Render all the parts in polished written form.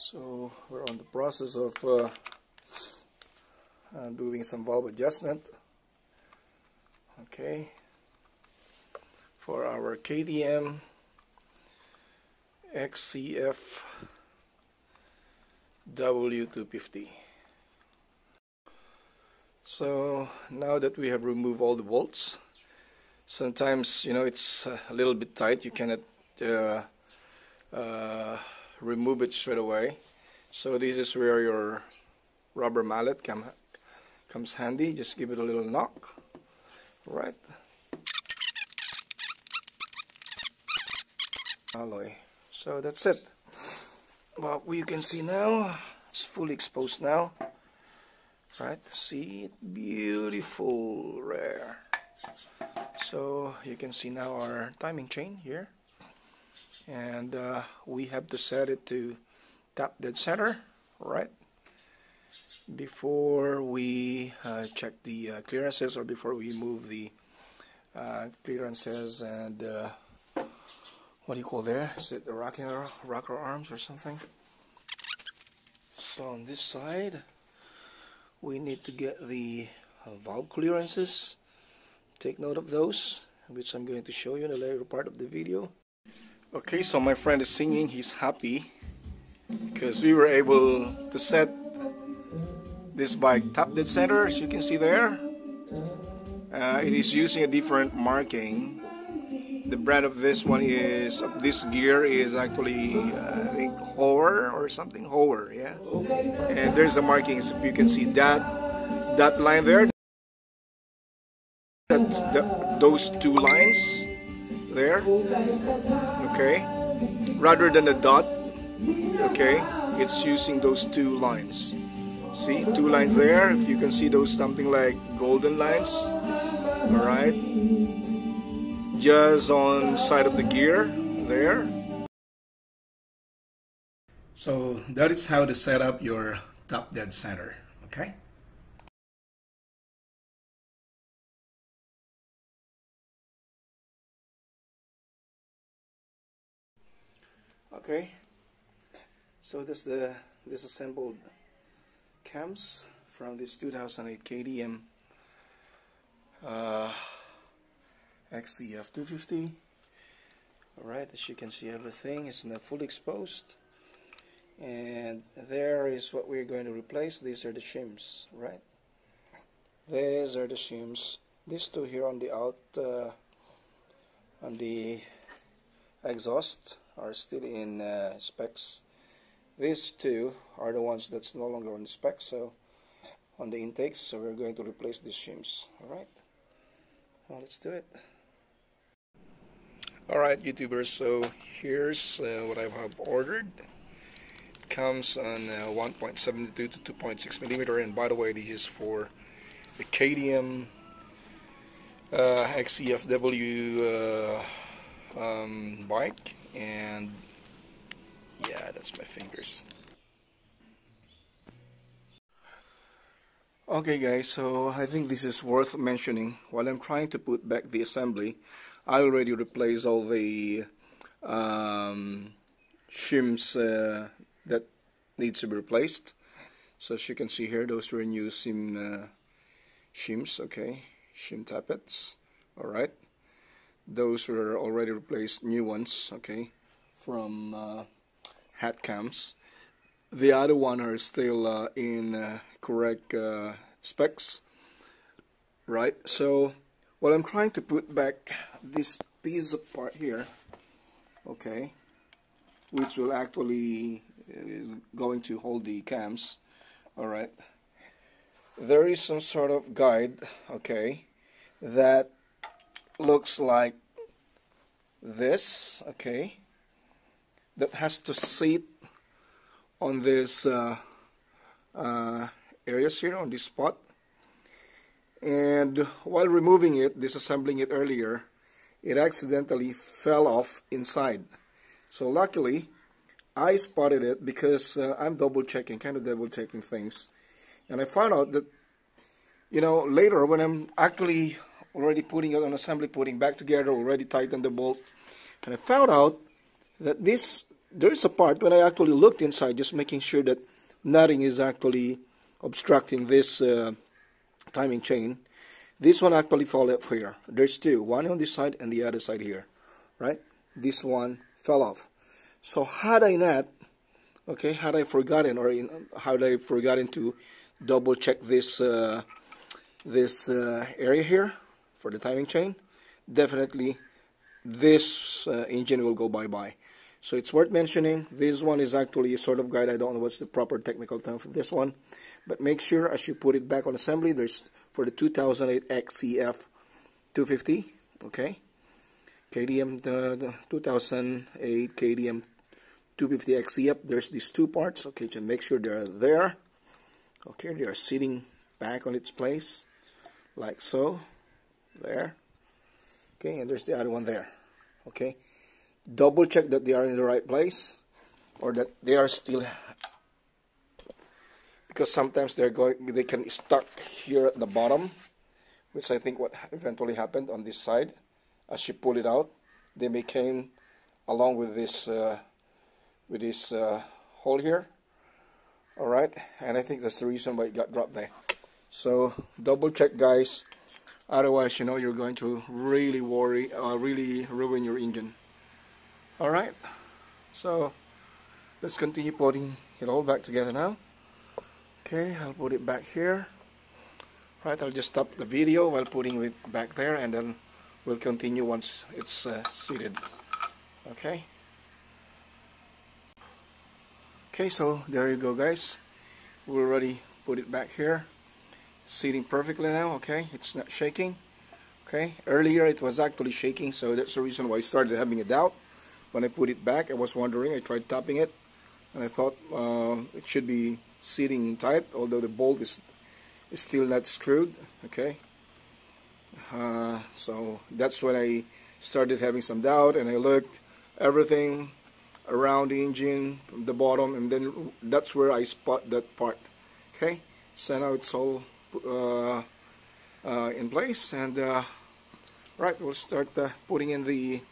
So we're on the process of doing some valve adjustment, okay, for our KTM XCF W250. So now that we have removed all the bolts, sometimes it's a little bit tight, you cannot remove it straight away. So this is where your rubber mallet comes handy. Just give it a little knock, right? Alloy. So that's it. Well, you can see now it's fully exposed now, right? See it, beautiful, rare. So you can see now our timing chain here, and we have to set it to tap dead center, right, before we check the clearances, or before we move the clearances and what do you call there? Is it the rocker arms or something? So on this side we need to get the valve clearances. Take note of those, which I'm going to show you in the later part of the video. Okay, so my friend is singing. He's happy because we were able to set this bike tap dead center, as you can see there. It is using a different marking. The brand of this one is, of this gear, is actually I think Hoer or something. Hoer, yeah. And there's the markings. If you can see that line there, that's those two lines there, okay, rather than a dot, okay, it's using those two lines. See, two lines there. If you can see those, something like golden lines, all right, just on side of the gear there. So that is how to set up your tap dead center, okay. Okay, so this disassembled cams from this 2008 KTM XCF 250. Alright, as you can see, everything is now fully exposed, and there is what we're going to replace. These are the shims, right? These are the shims. These two here on the on the exhaust are still in specs. These two are the ones that's no longer on the specs, so on the intakes, so we're going to replace these shims. Alright, well, let's do it. Alright, YouTubers, so here's what I have ordered. It comes on 1.72 to 2.6 millimeter, and by the way, this is for the KTM XCFW bike, and yeah, that's my fingers. Okay guys, so I think this is worth mentioning. While I'm trying to put back the assembly, I already replaced all the shims that needs to be replaced. So as you can see here, those were new shims, okay, shim tappets. Alright, those were already replaced, new ones, okay, from hat cams. The other one are still in correct specs, right? So while I'm trying to put back this piece of part here, okay, which will actually is going to hold the cams, all right, there is some sort of guide, okay, that looks like this, okay, that has to sit on this areas here, on this spot. And while removing it, disassembling it earlier, it accidentally fell off inside. So luckily I spotted it, because I'm double checking things, and I found out that, later when I'm actually already putting it on assembly, putting back together, already tightened the bolt, and I found out that this there is a part when I actually looked inside, just making sure that nothing is actually obstructing this timing chain. This one actually fell off here. There's two, one on this side and the other side here, right? This one fell off. So had I not, okay, had I forgotten had I forgotten to double check this area here for the timing chain, definitely this engine will go bye-bye. So it's worth mentioning, this one is actually a sort of guide. I don't know what's the proper technical term for this one, but make sure as you put it back on assembly, there's for the 2008 XCF 250, okay, KDM 2008 KDM 250 XCF, there's these two parts, okay, to make sure they're there, okay, they are sitting back on its place, like so, there, okay, and there's the other one there, okay. Double check that they are in the right place, or that they are still, because sometimes they can stuck here at the bottom, which I think what eventually happened on this side. As you pull it out, they may came along with this hole here. All right, and I think that's the reason why it got dropped there. So double check, guys. Otherwise, you know, you're going to really really ruin your engine. All right, so let's continue putting it all back together now. Okay, I'll put it back here. Right, I'll just stop the video while putting it back there, and then we'll continue once it's seated. Okay. Okay, so there you go, guys. We already put it back here. Seating perfectly now. Okay, it's not shaking. Okay, earlier it was actually shaking, so that's the reason why I started having a doubt. When I put it back, I was wondering, I tried tapping it, and I thought it should be sitting tight, although the bolt is still not screwed, okay? So that's when I started having some doubt, and I looked everything around the engine, from the bottom, and then that's where I spot that part, okay? So now it's all in place, and right, we'll start putting in the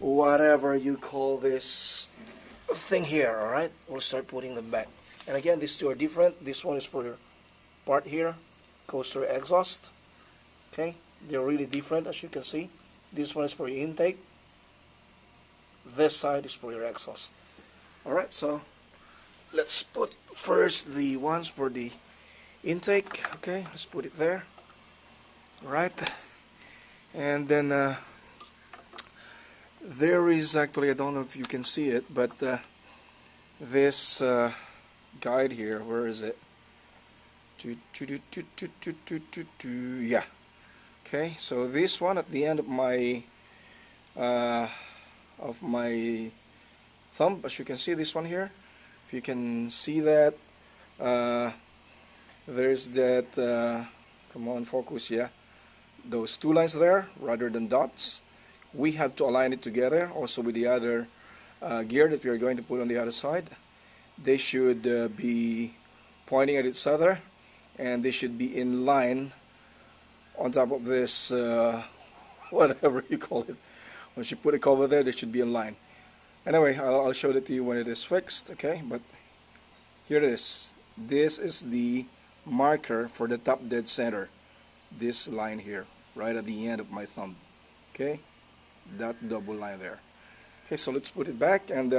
whatever you call this thing here. All right, we'll start putting them back. And again, these two are different. This one is for your part here, goes to your exhaust. Okay, they're really different, as you can see. This one is for your intake. This side is for your exhaust. All right, so let's put first the ones for the intake. Okay, let's put it there. All right, and then there is actually, I don't know if you can see it, but this guide here, where is it? Yeah. Okay, so this one at the end of my thumb, as you can see, this one here, if you can see that, there's that, come on, focus, yeah, those two lines there rather than dots. We have to align it together also with the other gear that we are going to put on the other side. They should be pointing at each other, and they should be in line on top of this whatever you call it. Once you put a cover there, they should be in line. Anyway, I'll show it to you when it is fixed, okay? But here it is. This is the marker for the top dead center. This line here, right at the end of my thumb, okay? That double line there. Okay, so let's put it back, and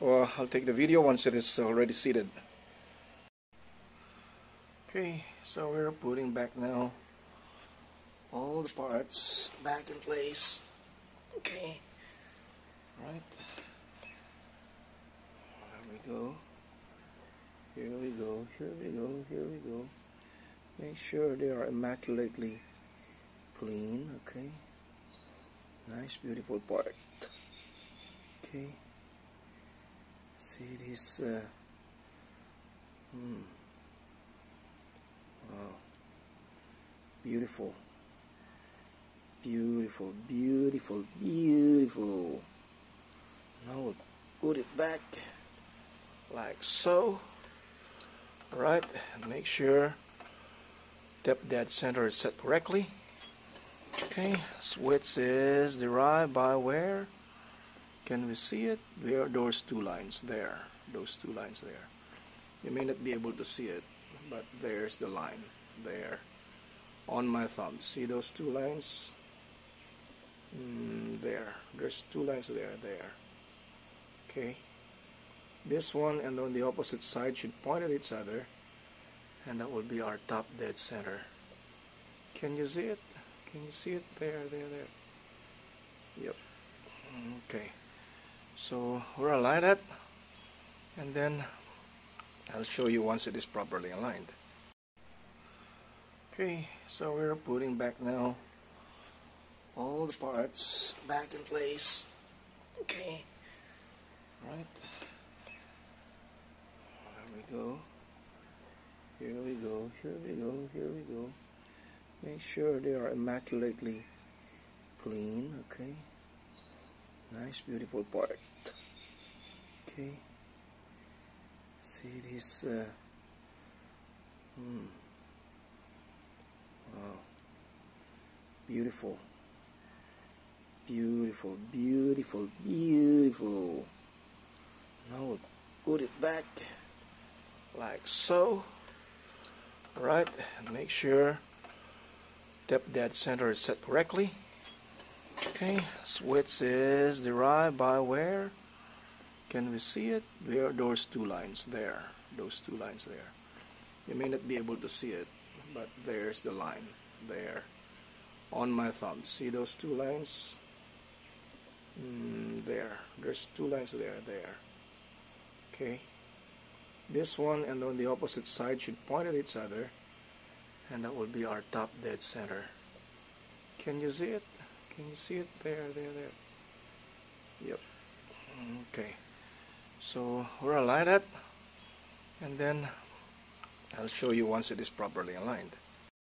I'll take the video once it is already seated. Okay, so we're putting back now all the parts back in place. Okay, right. There we go. Here we go. Here we go. Here we go. Make sure they are immaculately clean. Okay. Nice, beautiful part. Okay. See this. Wow. Beautiful. Beautiful, beautiful, beautiful. Now we'll put it back like so. Alright, and make sure that dead center is set correctly. Okay, switch is derived by where? Can we see it? There are those two lines there. Those two lines there. You may not be able to see it, but there's the line there on my thumb. See those two lines? There's two lines there. Okay. This one and on the opposite side should point at each other, and that will be our top dead center. Can you see it? Can you see it? There. Yep. Okay. So we're aligned that, and then I'll show you once it is properly aligned. Okay, so we're putting back now all the parts back in place. Okay. Right. There we go. Here we go. Make sure they are immaculately clean. Okay. Nice, beautiful part. Okay. See this. Wow. Beautiful. Now we'll put it back like so. Alright, and make sure top dead center is set correctly. Okay, switch is derived by where? Can we see it? There are those two lines there. Those two lines there. You may not be able to see it, but there's the line there on my thumb. See those two lines? There's two lines there. Okay. This one and on the opposite side should point at each other, and that will be our top dead center. Can you see it? Can you see it? There. Yep. Okay. So we're aligned that, and then I'll show you once it is properly aligned.